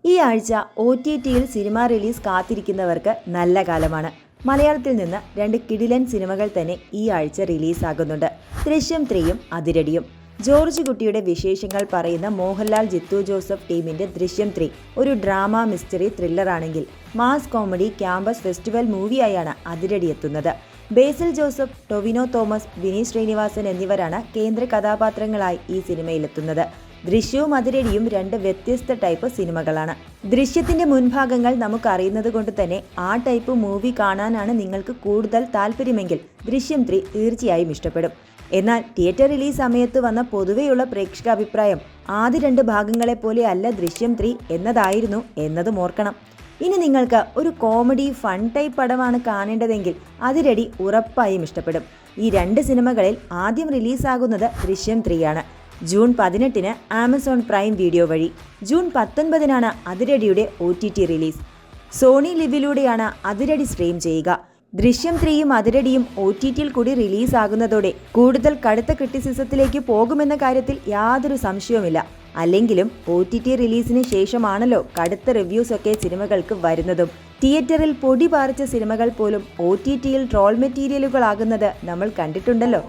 ഈ ആഴ്ച OTTയിൽ cinema release കാത്തിരിക്കുന്നവർക്ക് നല്ല കാലമാണ്. മലയാളത്തിൽ നിന്ന് 2 കിടിലൻ സിനിമകൾ തന്നെ ഈ ആഴ്ച റിലീസാകുന്നുണ്ട്. ദൃശ്യം 3യും അതിരടിയും. ജോർജ് കുട്ടിയുടെ വിശേഷങ്ങൾ പറയുന്ന മോഹൻലാൽ ജിത്തു ജോസഫ് ടീമിന്റെ ദൃശ്യം 3 ഒരു ഡ്രാമ മിസ്റ്ററി ത്രില്ലറാണെങ്കിൽ മാസ് കോമഡി ക്യാമ്പസ് ഫെസ്റ്റിവൽ മൂവിയായാണ് അതിരടി എത്തുന്നത്. ബേസിൽ ജോസഫ്, ടൊവിനോ തോമസ്, വിനീത് ശ്രീനിവാസൻ എന്നിവരാണ് കേന്ദ്ര കഥാപാത്രങ്ങളായി ഈ സിനിമയിലെത്തുന്നത്. ദൃശ്യവും അതിരടിയും 2 വ്യത്യസ്ത ടൈപ്പ് സിനിമകളാണ്. ദൃശ്യത്തിന്റെ മുൻഭാഗങ്ങൾ നമുക്ക് അറിയുന്നത് കൊണ്ട് തന്നെ ആ ടൈപ്പ് മൂവി കാണാനാണ് നിങ്ങൾക്ക് കൂടുതൽ താല്പര്യമെങ്കിൽ ദൃശ്യം 3 തീർച്ചയായും ഇഷ്ടപ്പെടും. എന്നാൽ തിയേറ്റർ റിലീസ് സമയത്ത് വന്ന പൊതുവെയുള്ള പ്രേക്ഷക അഭിപ്രായം ആദ്യ 2 ഭാഗങ്ങളെപ്പോലെ അല്ല ദൃശ്യം 3 എന്നതായിരുന്നു എന്നതും ഓർക്കണം. ഇനി നിങ്ങൾക്ക് ഒരു കോമഡി ഫൺ ടൈപ്പ് പടമാണ് കാണേണ്ടതെങ്കിൽ അതിരടി ഉറപ്പായും ഇഷ്ടപ്പെടും. ഈ 2 സിനിമകളിൽ ആദ്യം റിലീസാകുന്നത് ദൃശ്യം 3 ആണ്. ജൂൺ 18-ന് ആമസോൺ പ്രൈം വീഡിയോ വഴി. ജൂൺ 19-നാണ് അതിരടിയുടെ OTT റിലീസ്. സോണി ലിവിലൂടെയാണ് അതിരടി സ്ട്രീം ചെയ്യുക. ദൃശ്യം 3യും അതിരടിയും OTTയിൽ കൂടി റിലീസാകുന്നതോടെ കൂടുതൽ കടുത്ത ക്രിറ്റിസിസത്തിലേക്ക് പോകുമെന്ന കാര്യത്തിൽ യാതൊരു സംശയവുമില്ല. അല്ലെങ്കിലും OTT റിലീസിന് ശേഷമാണല്ലോ കടുത്ത റിവ്യൂസ് ഒക്കെ സിനിമകൾക്ക് വരുന്നതും. തിയേറ്ററിൽ പൊടി പാറിച്ച സിനിമകൾ പോലും OTTയിൽ ട്രോൾ മെറ്റീരിയലുകളാകുന്നത് നമ്മൾ കണ്ടിട്ടുണ്ടല്ലോ.